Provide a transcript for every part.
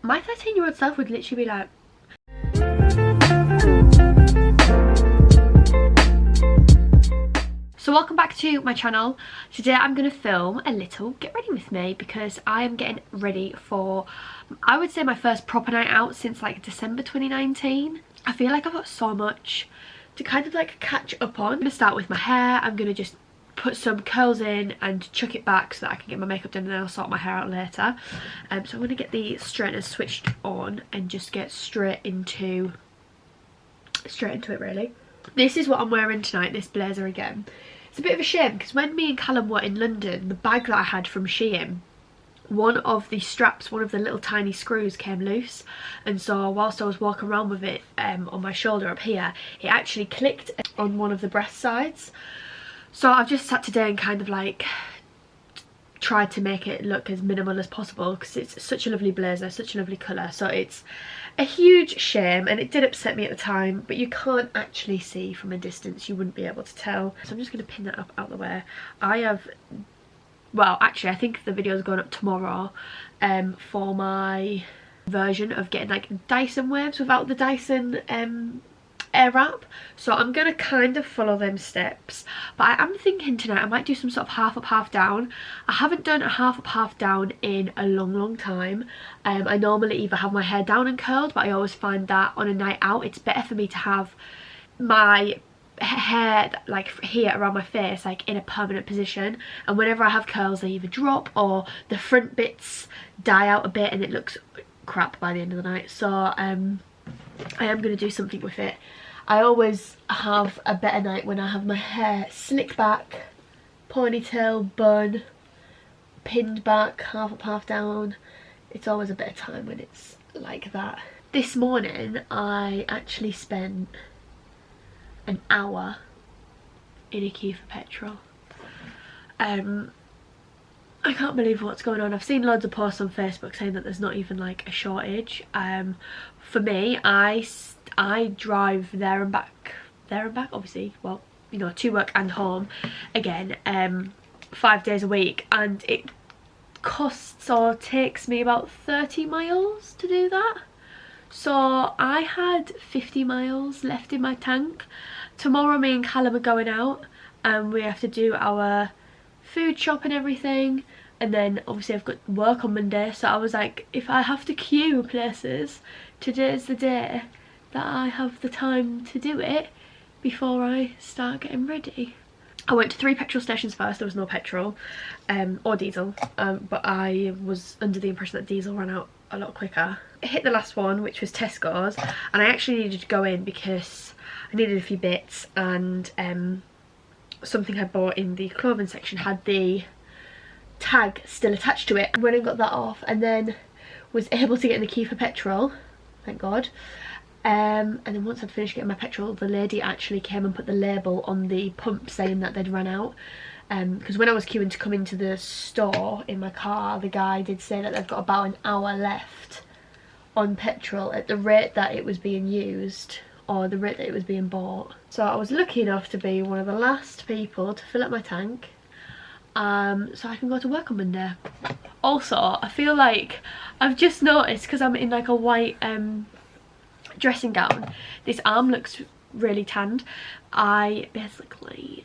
my 13-year-old self would literally be like, so welcome back to my channel. Today I'm going to film a little get ready with me because I am getting ready for, I would say, my first proper night out since like December 2019. I feel like I've got so much to kind of like catch up on. I'm going to start with my hair. I'm going to just put some curls in and chuck it back so that I can get my makeup done, and then I'll sort my hair out later. So I'm going to get the straighteners switched on and just get straight into it really. This is what I'm wearing tonight, this blazer again. It's a bit of a shame because when me and Callum were in London, the bag that I had from Shein, one of the straps, one of the little tiny screws came loose, and so whilst I was walking around with it on my shoulder up here, it actually clicked on one of the breast sides. So I've just sat today and kind of like tried to make it look as minimal as possible because it's such a lovely blazer, such a lovely colour. So it's a huge shame, and it did upset me at the time, but you can't actually see from a distance, you wouldn't be able to tell. So I'm just going to pin that up out the way. I have, well actually I think the video is going up tomorrow for my version of getting like Dyson waves without the Dyson air wrap. So I'm going to kind of follow them steps, but I am thinking tonight I might do some sort of half up half down. I haven't done a half up half down in a long time. I normally either have my hair down and curled, but I always find that on a night out it's better for me to have my hair like here around my face like in a permanent position, and whenever I have curls they either drop or the front bits die out a bit and it looks crap by the end of the night. So I am going to do something with it. I always have a better night when I have my hair slicked back, ponytail, bun, pinned back, half up half down. It's always a better time when it's like that. This morning I actually spent an hour in a queue for petrol. I can't believe what's going on. I've seen loads of posts on Facebook saying that there's not even like a shortage. For me, I drive there and back obviously, well, you know, to work and home again 5 days a week, and it costs or takes me about 30 miles to do that. So I had 50 miles left in my tank. Tomorrow me and Callum are going out and we have to do our food shop and everything, and then obviously I've got work on Monday. So I was like, if I have to queue places, today's the day that I have the time to do it before I start getting ready. I went to 3 petrol stations first. There was no petrol or diesel, but I was under the impression that diesel ran out a lot quicker. I hit the last one, which was Tesco's, and I actually needed to go in because I needed a few bits, and something I bought in the clothing section had the tag still attached to it. I went and got that off, and then was able to get in the queue for petrol, thank God. And then once I'd finished getting my petrol, the lady actually came and put the label on the pump saying that they'd run out. Because when I was queuing to come into the store in my car, the guy did say that they've got about an hour left on petrol at the rate that it was being used, or the rate that it was being bought. So I was lucky enough to be one of the last people to fill up my tank, so I can go to work on Monday. Also, I feel like I've just noticed, because I'm in like a white dressing gown, this arm looks really tanned. I basically,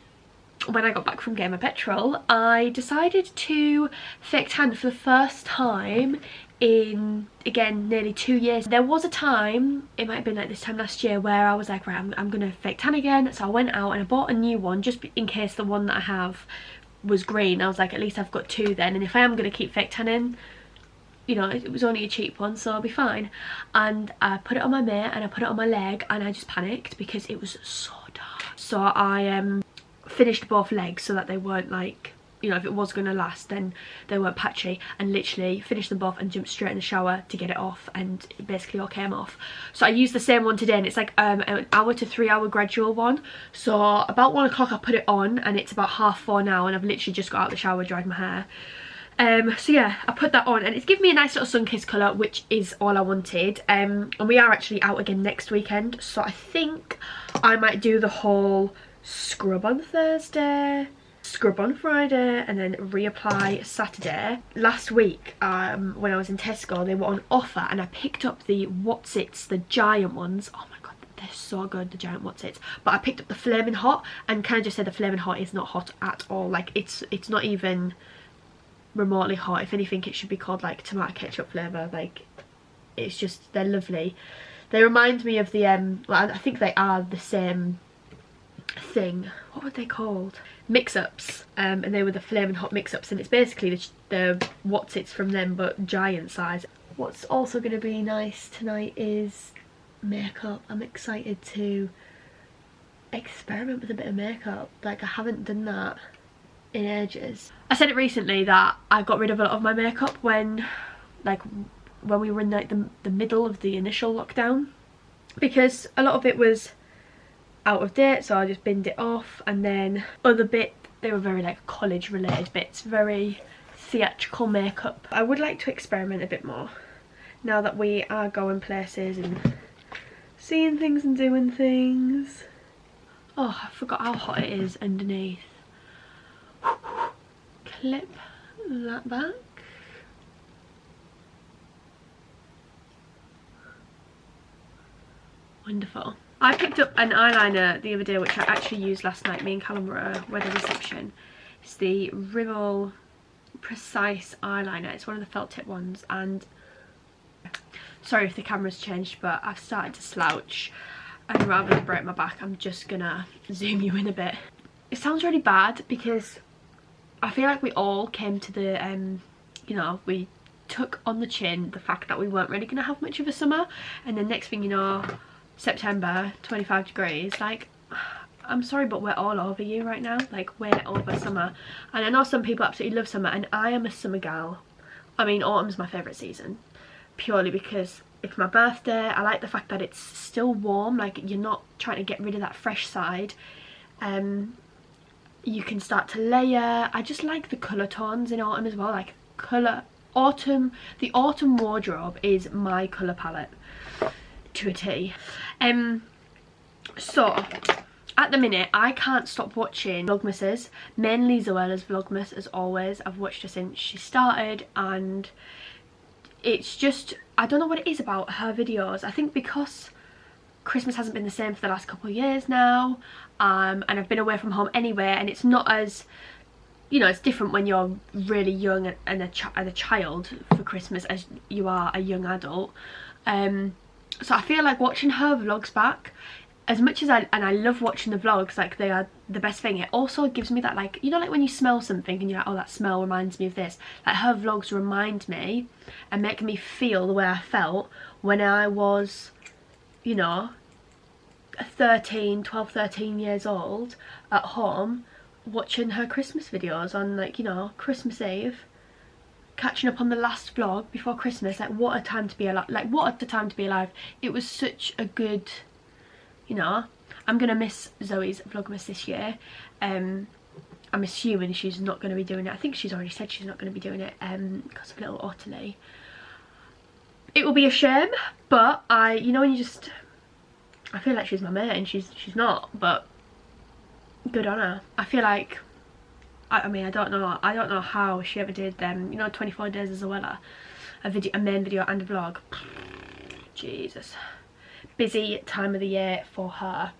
when I got back from getting my petrol, I decided to fake tan for the first time in, again, nearly 2 years. There was a time, it might have been like this time last year, where I was like, right, I'm gonna fake tan again. So I went out and I bought a new one just in case the one that I have was green. I was like, at least I've got 2 then, and if I am gonna keep fake tanning, you know, it was only a cheap one, so I'll be fine. And I put it on my mate and I put it on my leg, and I just panicked because it was so dark. So I finished both legs so that they weren't like, you know, if it was going to last then they weren't patchy, and literally finished them both and jumped straight in the shower to get it off, and it basically all came off. So I used the same one today, and it's like an hour to 3 hour gradual one. So about 1 o'clock I put it on, and it's about 4:30 now, and I've literally just got out of the shower, dried my hair. So yeah, I put that on, and it's given me a nice little sun-kissed colour, which is all I wanted. And we are actually out again next weekend, so I think I might do the whole scrub on Thursday, scrub on Friday and then reapply Saturday. Last week when I was in Tesco, they were on offer and I picked up the Whatsits, the giant ones. Oh my god, they're so good, the giant Whatsits. But I picked up the Flaming Hot, and can I just say the Flaming Hot is not hot at all. Like it's not even remotely hot. If anything, it should be called like tomato ketchup flavour. Like it's just, they're lovely. They remind me of the well, I think they are the same thing. What were they called? Mix-ups. And they were the Flaming Hot mix-ups, and it's basically the Whatsits from them but giant size. What's also going to be nice tonight is makeup. I'm excited to experiment with a bit of makeup. Like I haven't done that in ages. I said it recently that I got rid of a lot of my makeup when we were in like the middle of the initial lockdown, because a lot of it was out of date, so I just binned it off. And then other bit, they were very like college related bits, very theatrical makeup. I would like to experiment a bit more now that we are going places and seeing things and doing things. Oh, I forgot how hot it is underneath. Clip that back. Wonderful. I picked up an eyeliner the other day which I actually used last night. Me and Callum were at a wedding reception. It's the Rimmel Precise eyeliner. It's one of the felt tip ones, and sorry if the camera's changed, but I've started to slouch, and rather than break my back I'm just gonna zoom you in a bit. It sounds really bad because I feel like we all came to the you know, we took on the chin the fact that we weren't really gonna have much of a summer, and then next thing you know, September, 25 degrees. Like, I'm sorry, but we're all over you right now. Like, we're over summer. And I know some people absolutely love summer, and I am a summer gal. I mean, autumn's my favourite season, purely because it's my birthday. I like the fact that it's still warm. Like, you're not trying to get rid of that fresh side. You can start to layer. I just like the colour tones in autumn as well. Like, colour, autumn, the autumn wardrobe is my colour palette to a T. So at the minute I can't stop watching Vlogmases, mainly Zoella's Vlogmas as always. I've watched her since she started, and it's just, I don't know what it is about her videos. I think because Christmas hasn't been the same for the last couple of years now, and I've been away from home anyway, and it's not as, you know, it's different when you're really young and a child for Christmas as you are a young adult. So I feel like watching her vlogs back, as much as I love watching the vlogs, like they are the best thing, it also gives me that, like, you know, like when you smell something and you're like, oh, that smell reminds me of this. Like her vlogs remind me and make me feel the way I felt when I was, you know, 12, 13 years old at home watching her Christmas videos on, like, you know, Christmas Eve, catching up on the last vlog before Christmas. Like, what a time to be alive. Like, what a time to be alive. It was such a good, you know, I'm gonna miss Zoe's Vlogmas this year. I'm assuming she's not going to be doing it. I think she's already said she's not going to be doing it because of little Ottilie. It will be a shame, but you know, when you just, I feel like she's my mate and she's not, but good on her. I feel like, I mean, I don't know how she ever did them, you know, 24 days as Zoella, a main video and a vlog. Jesus, busy time of the year for her.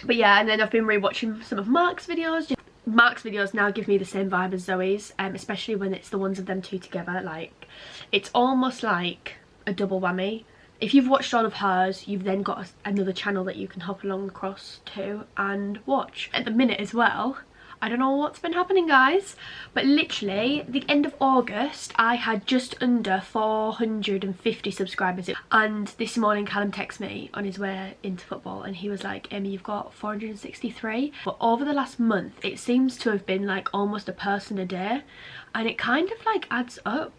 But yeah, and then I've been rewatching some of Mark's videos. Mark's videos now give me the same vibe as Zoe's, especially when it's the ones of them two together. Like, it's almost like a double whammy. If you've watched all of hers, you've then got another channel that you can hop along across to and watch. At the minute as well, I don't know what's been happening, guys, but literally the end of August I had just under 450 subscribers, and this morning Callum texted me on his way into football and he was like, Amy, you've got 463. But over the last month it seems to have been like almost a person a day, and it kind of like adds up.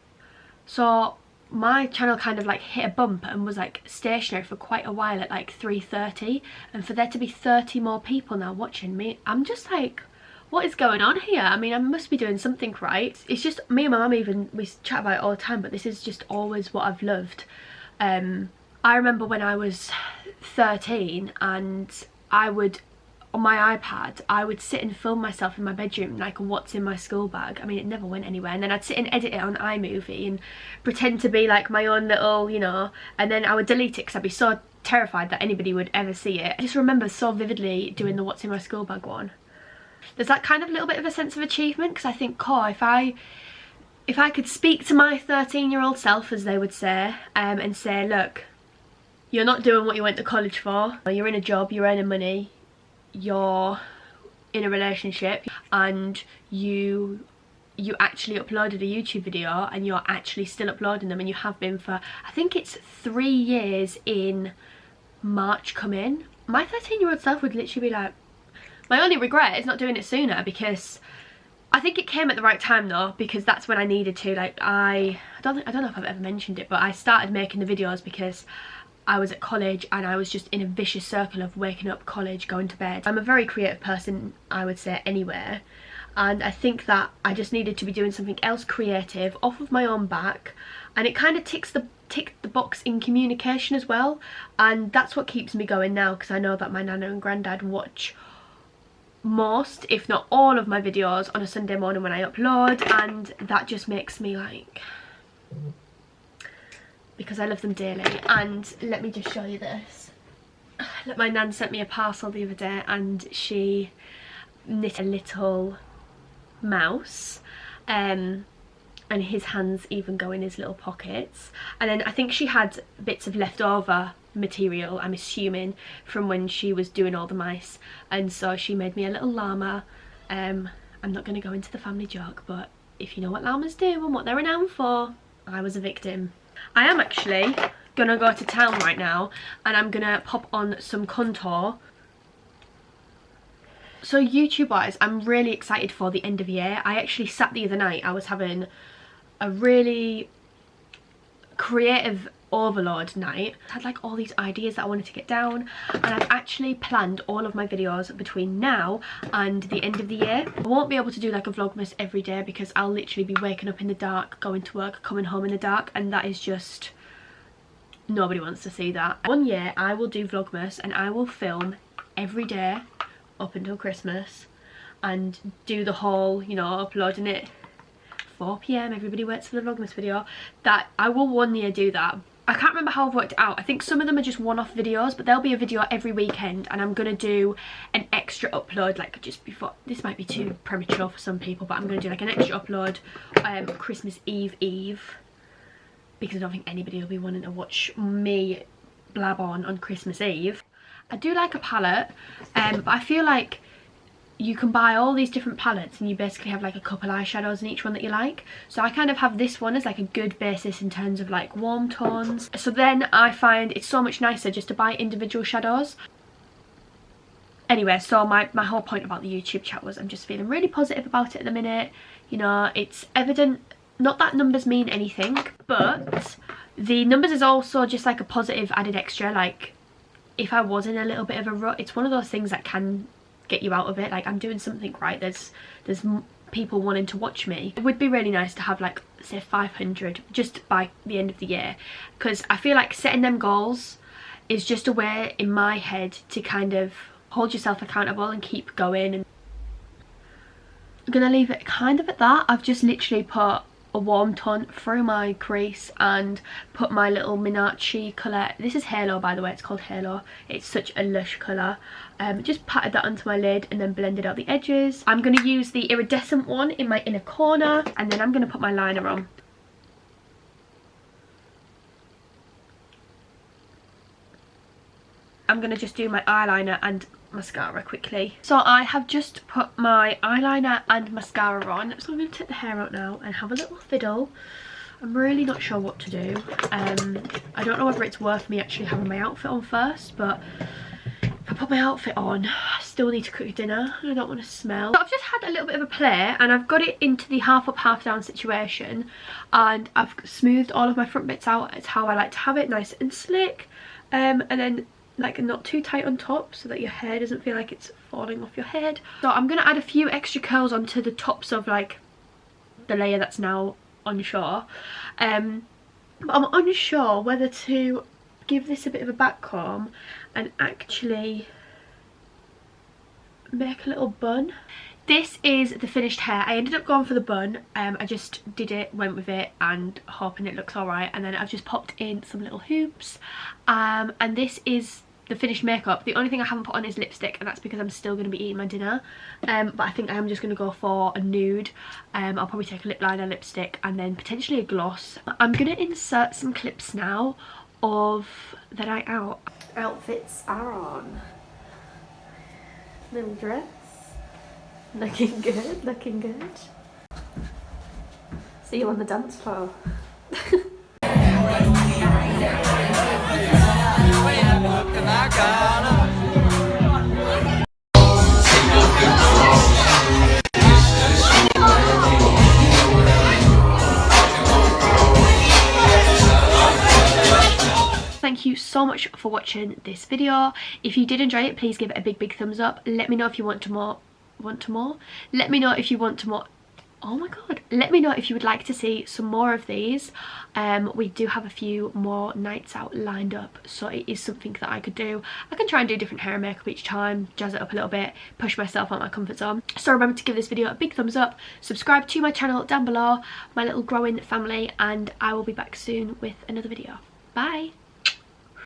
So my channel kind of like hit a bump and was like stationary for quite a while at like 330, and for there to be 30 more people now watching me, I'm just like, what is going on here? I mean, I must be doing something right. It's just, me and my mum even, we chat about it all the time, but this is just always what I've loved. I remember when I was 13 and I would on my iPad, I would sit and film myself in my bedroom, like what's in my school bag. I mean, it never went anywhere. And then I'd sit and edit it on iMovie and pretend to be like my own little, you know, and then I would delete it because I'd be so terrified that anybody would ever see it. I just remember so vividly doing the what's in my school bag one. There's that kind of little bit of a sense of achievement, because I think, oh, if I could speak to my 13-year-old self, as they would say, and say, look, you're not doing what you went to college for, you're in a job, you're earning money, you're in a relationship, and you actually uploaded a YouTube video, and you're actually still uploading them, and you have been for, I think it's 3 years in March coming. My 13-year-old self would literally be like, my only regret is not doing it sooner, because I think it came at the right time though, because that's when I needed to. Like I don't know if I've ever mentioned it, but I started making the videos because I was at college and I was just in a vicious circle of waking up, college, going to bed. I'm a very creative person, I would say, anywhere, and I think that I just needed to be doing something else creative off of my own back, and it kind of ticked the box in communication as well, and that's what keeps me going now, because I know that my nana and granddad watch most, if not all, of my videos on a Sunday morning when I upload, and that just makes me like, because I love them dearly. And let me just show you this. My nan sent me a parcel the other day, and she knit a little mouse, and his hands even go in his little pockets, and then I think she had bits of leftover material, I'm assuming, from when she was doing all the mice, and so she made me a little llama. I'm not going to go into the family joke, but if you know what llamas do and what they're renowned for, I was a victim. I am actually going to go to town right now, and I'm going to pop on some contour. So YouTube wise, I'm really excited for the end of year. I actually sat the other night, I was having a really creative overload night. I had like all these ideas that I wanted to get down, and I've actually planned all of my videos between now and the end of the year. I won't be able to do like a Vlogmas every day, because I'll literally be waking up in the dark, going to work, coming home in the dark, and that is just, nobody wants to see that. One year I will do Vlogmas, and I will film every day up until Christmas and do the whole, you know, uploading it 4 PM, everybody waits for the Vlogmas video. That I will one year do that. I can't remember how I've worked it out. I think some of them are just one-off videos, but there'll be a video every weekend, and I'm gonna do an extra upload like just before. This might be too premature for some people, but I'm gonna do like an extra upload Christmas Eve, because I don't think anybody will be wanting to watch me blab on Christmas Eve. I do like a palette, but I feel like you can buy all these different palettes and you basically have like a couple eyeshadows in each one that you like. So I kind of have this one as like a good basis in terms of like warm tones. So then I find it's so much nicer just to buy individual shadows. Anyway, so my whole point about the YouTube chat was I'm just feeling really positive about it at the minute. You know, it's evident, not that numbers mean anything, but the numbers is also just like a positive added extra. Like if I was in a little bit of a rut, it's one of those things that can get you out of it. Like I'm doing something right, there's people wanting to watch me. It would be really nice to have like say 500 just by the end of the year, because I feel like setting them goals is just a way in my head to kind of hold yourself accountable and keep going. And I'm gonna leave it kind of at that. I've just literally put a warm tone through my crease and put my little Minachi colour. This is Halo, by the way, it's called Halo. It's such a lush colour. Just patted that onto my lid and then blended out the edges. I'm going to use the iridescent one in my inner corner, and then I'm going to put my liner on. I'm going to just do my eyeliner and mascara quickly. So I have just put my eyeliner and mascara on, so I'm going to take the hair out now and have a little fiddle. I'm really not sure what to do. I don't know whether it's worth me actually having my outfit on first, but if I put my outfit on, I still need to cook dinner and I don't want to smell. So I've just had a little bit of a play and I've got it into the half up half down situation, and I've smoothed all of my front bits out. It's how I like to have it, nice and slick, and then like not too tight on top so that your hair doesn't feel like it's falling off your head. So I'm going to add a few extra curls onto the tops of like the layer that's now onshore. But I'm unsure whether to give this a bit of a back comb and actually make a little bun. This is the finished hair. I ended up going for the bun. I just did it, went with it, and hoping it looks alright. And then I've just popped in some little hoops. And this is the finished makeup. The only thing I haven't put on is lipstick, and that's because I'm still going to be eating my dinner. But I think I am just going to go for a nude. I'll probably take a lip liner, lipstick, and then potentially a gloss. I'm going to insert some clips now of the night out. Outfits are on. Little dress. Looking good, looking good. See you on the dance floor. Thank you so much for watching this video. If you did enjoy it, please give it a big thumbs up. Let me know if you want more. Let me know if you want to more. Oh my god, let me know if you would like to see some more of these. We do have a few more nights out lined up, so it is something that I could do. I can try and do different hair and makeup each time, jazz it up a little bit, push myself out my comfort zone. So remember to give this video a big thumbs up, subscribe to my channel down below, my little growing family, and I will be back soon with another video. Bye.